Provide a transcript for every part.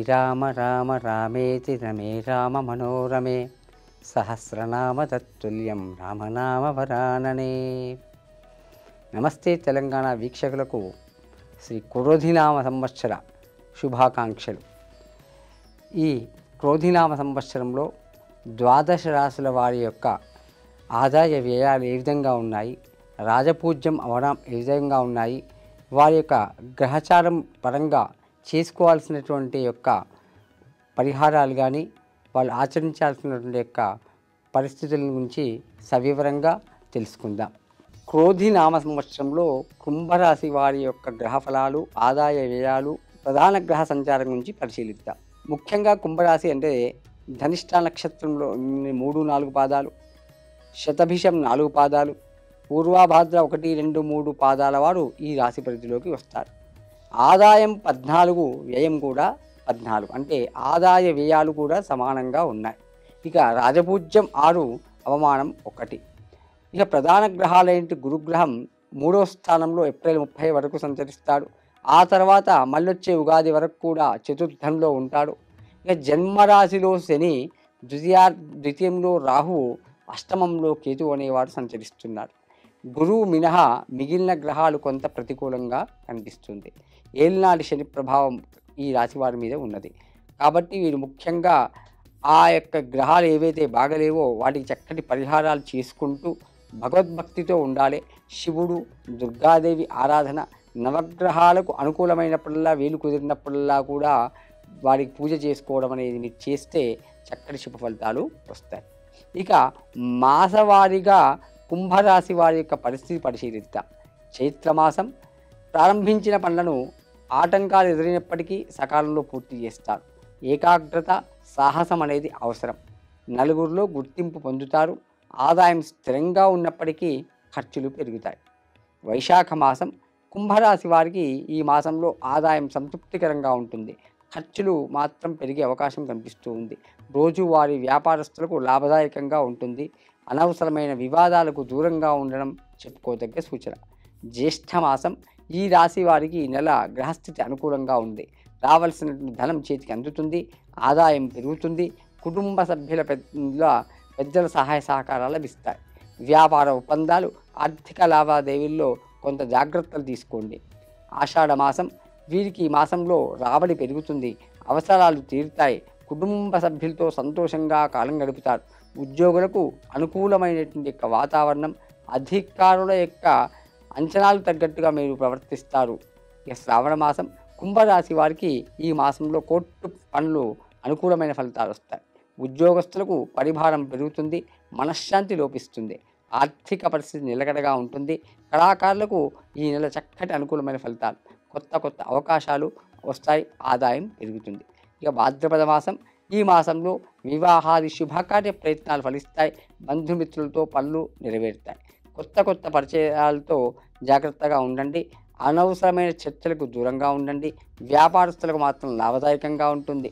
శ్రీరామ రామ రామేతి రమే రామ మనోరమే సహస్రనామ తత్తుల్యం రామనామ వరాననే. నమస్తే తెలంగాణ వీక్షకులకు శ్రీ క్రోధినామ సంవత్సర శుభాకాంక్షలు. ఈ క్రోధినామ సంవత్సరంలో ద్వాదశ రాశుల వారి యొక్క ఆదాయ వ్యయాలు ఏ విధంగా ఉన్నాయి, రాజపూజ్యం అవడం ఏ విధంగా ఉన్నాయి, వారి యొక్క గ్రహచారం పరంగా చేసుకోవాల్సినటువంటి యొక్క పరిహారాలు కానీ వాళ్ళు ఆచరించాల్సినటువంటి యొక్క పరిస్థితుల గురించి సవివరంగా తెలుసుకుందాం. క్రోధి నామ సంవత్సరంలో కుంభరాశి వారి యొక్క గ్రహ ఫలాలు, ఆదాయ వ్యయాలు, ప్రధాన గ్రహ సంచారం గురించి పరిశీలిద్దాం. ముఖ్యంగా కుంభరాశి అంటే ధనిష్ట నక్షత్రంలో 3-4 పాదాలు, శతభిషం 4 పాదాలు, పూర్వాభాద్ర 1, 2, 3 పాదాల వారు ఈ రాశి పరిధిలోకి వస్తారు. ఆదాయం 14, వ్యయం కూడా 14, అంటే ఆదాయ వ్యయాలు కూడా సమానంగా ఉన్నాయి. ఇక రాజపూజ్యం 6, అవమానం 1. ఇక ప్రధాన గ్రహాలైన గురుగ్రహం 3వ స్థానంలో ఏప్రిల్ 30 వరకు సంచరిస్తాడు. ఆ తర్వాత మళ్ళొచ్చే ఉగాది వరకు కూడా చతుర్థంలో ఉంటాడు. ఇక జన్మరాశిలో శని, ద్వితీయంలో రాహువు, అష్టమంలో కేతు అనేవాడు సంచరిస్తున్నారు. గురువు మినహా మిగిలిన గ్రహాలు కొంత ప్రతికూలంగా కనిపిస్తుంది. ఏలినాటి శని ప్రభావం ఈ రాశి వారి మీద ఉన్నది. కాబట్టి వీరు ముఖ్యంగా ఆ యొక్క గ్రహాలు ఏవైతే బాగలేవో వాటికి చక్కటి పరిహారాలు చేసుకుంటూ భగవద్భక్తితో ఉండాలి. శివుడు, దుర్గాదేవి ఆరాధన, నవగ్రహాలకు అనుకూలమైనప్పుడల్లా, వీలు కుదిరినప్పుడల్లా కూడా వారికి పూజ చేసుకోవడం అనేది మీరు చేస్తే చక్కటి శుభ ఫలితాలు వస్తాయి. ఇక మాసవారీగా కుంభరాశి వారి యొక్క పరిస్థితి పరిశీలిద్దాం. చైత్రమాసం ప్రారంభించిన పనులను ఆటంకాలు ఎదురైనప్పటికీ సకాలంలో పూర్తి చేస్తారు. ఏకాగ్రత, సాహసం అనేది అవసరం. నలుగురిలో గుర్తింపు పొందుతారు. ఆదాయం స్థిరంగా ఉన్నప్పటికీ ఖర్చులు పెరుగుతాయి. వైశాఖ మాసం కుంభరాశి వారికి ఈ మాసంలో ఆదాయం సంతృప్తికరంగా ఉంటుంది. ఖర్చులు మాత్రం పెరిగే అవకాశం కనిపిస్తూ ఉంది. రోజువారీ వ్యాపారస్తులకు లాభదాయకంగా ఉంటుంది. అనవసరమైన వివాదాలకు దూరంగా ఉండడం చెప్పుకోదగ్గ సూచన. జ్యేష్ఠ మాసం ఈ రాశి వారికి ఈ నెల గ్రహస్థితి అనుకూలంగా ఉంది. రావాల్సిన ధనం చేతికి అందుతుంది. ఆదాయం పెరుగుతుంది. కుటుంబ సభ్యుల పెద్దల సహాయ సహకారాలు లభిస్తాయి. వ్యాపార ఒప్పందాలు, ఆర్థిక లావాదేవీల్లో కొంత జాగ్రత్తలు తీసుకోండి. ఆషాఢ మాసం వీరికి ఈ మాసంలో రాబడి పెరుగుతుంది. అవసరాలు తీరుతాయి. కుటుంబ సభ్యులతో సంతోషంగా కాలం గడుపుతారు. ఉద్యోగులకు అనుకూలమైనటువంటి యొక్క వాతావరణం, అధికారుల యొక్క అంచనాలు తగ్గట్టుగా మీరు ప్రవర్తిస్తారు. ఇక శ్రావణ మాసం కుంభరాశి వారికి ఈ మాసంలో కోర్టు పనులు అనుకూలమైన ఫలితాలు వస్తాయి. ఉద్యోగస్తులకు పరిభారం పెరుగుతుంది. మనశ్శాంతి లోపిస్తుంది. ఆర్థిక పరిస్థితి నిలకడగా ఉంటుంది. కళాకారులకు ఈ నెల చక్కటి అనుకూలమైన ఫలితాలు, కొత్త అవకాశాలు వస్తాయి. ఆదాయం పెరుగుతుంది. ఇక భాద్రపద మాసం ఈ మాసంలో వివాహాది శుభకార్య ప్రయత్నాలు ఫలిస్తాయి. బంధుమిత్రులతో పనులు నెరవేరుతాయి. కొత్త పరిచయాలతో జాగ్రత్తగా ఉండండి. అనవసరమైన చర్చలకు దూరంగా ఉండండి. వ్యాపారస్తులకు మాత్రం లాభదాయకంగా ఉంటుంది.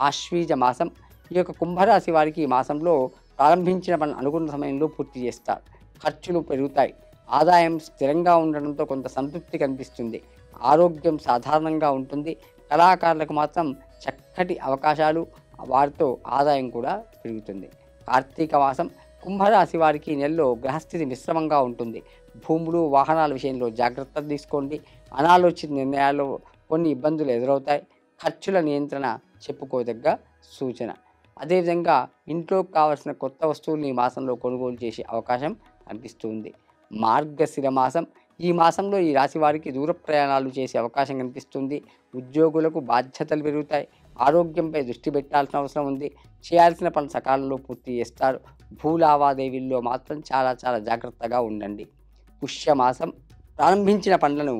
ఆశ్వీజ మాసం ఈ యొక్క కుంభరాశి వారికి ఈ మాసంలో ప్రారంభించిన పనులు అనుకున్న సమయంలో పూర్తి చేస్తారు. ఖర్చులు పెరుగుతాయి. ఆదాయం స్థిరంగా ఉండడంతో కొంత సంతృప్తి కనిపిస్తుంది. ఆరోగ్యం సాధారణంగా ఉంటుంది. కళాకారులకు మాత్రం చక్కటి అవకాశాలు, వారితో ఆదాయం కూడా పెరుగుతుంది. కార్తీక మాసం కుంభరాశి వారికి ఈ నెలలో గ్రహస్థితి మిశ్రమంగా ఉంటుంది. భూములు, వాహనాల విషయంలో జాగ్రత్తలు తీసుకోండి. అనాలోచిత నిర్ణయాల్లో కొన్ని ఇబ్బందులు ఎదురవుతాయి. ఖర్చుల నియంత్రణ చెప్పుకోదగ్గ సూచన. అదేవిధంగా ఇంట్లోకి కావాల్సిన కొత్త వస్తువులను ఈ మాసంలో కొనుగోలు చేసే అవకాశం కనిపిస్తుంది. మార్గశిర మాసం ఈ మాసంలో ఈ రాశి వారికి దూర ప్రయాణాలు చేసే అవకాశం కనిపిస్తుంది. ఉద్యోగులకు బాధ్యతలు పెరుగుతాయి. ఆరోగ్యంపై దృష్టి పెట్టాల్సిన అవసరం ఉంది. చేయాల్సిన పనులు సకాలంలో పూర్తి చేస్తారు. భూ లావాదేవీల్లో మాత్రం చాలా జాగ్రత్తగా ఉండండి. పుష్యమాసం ప్రారంభించిన పనులను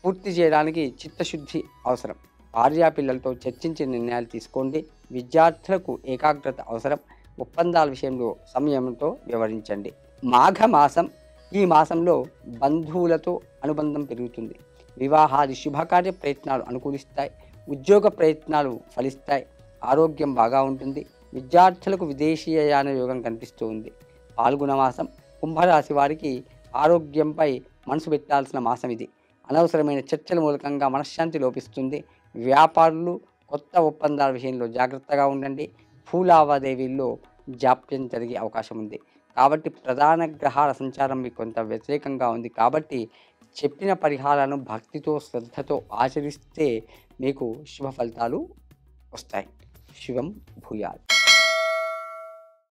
పూర్తి చేయడానికి చిత్తశుద్ధి అవసరం. భార్యాపిల్లలతో చర్చించి నిర్ణయాలు తీసుకోండి. విద్యార్థులకు ఏకాగ్రత అవసరం. ఒప్పందాల విషయంలో సంయమనంతో వ్యవహరించండి. మాఘమాసం ఈ మాసంలో బంధువులతో అనుబంధం పెరుగుతుంది. వివాహాది శుభకార్య ప్రయత్నాలు అనుకూలిస్తాయి. ఉద్యోగ ప్రయత్నాలు ఫలిస్తాయి. ఆరోగ్యం బాగా ఉంటుంది. విద్యార్థులకు విదేశీయాన యోగం కనిపిస్తూ ఉంది. పాల్గొన మాసం కుంభరాశి వారికి ఆరోగ్యంపై మనసు పెట్టాల్సిన మాసం ఇది. అనవసరమైన చర్చల మూలకంగా మనశ్శాంతి లోపిస్తుంది. వ్యాపారులు, కొత్త ఒప్పందాల విషయంలో జాగ్రత్తగా ఉండండి. భూ లావాదేవీల్లో జాప్యం జరిగే అవకాశం ఉంది. కాబట్టి ప్రధాన గ్రహాల సంచారం మీకు కొంత వ్యతిరేకంగా ఉంది. కాబట్టి చెప్పిన పరిహారాలను భక్తితో, శ్రద్ధతో ఆచరిస్తే మీకు శుభ ఫలితాలు వస్తాయి. శుభం భూయాత్.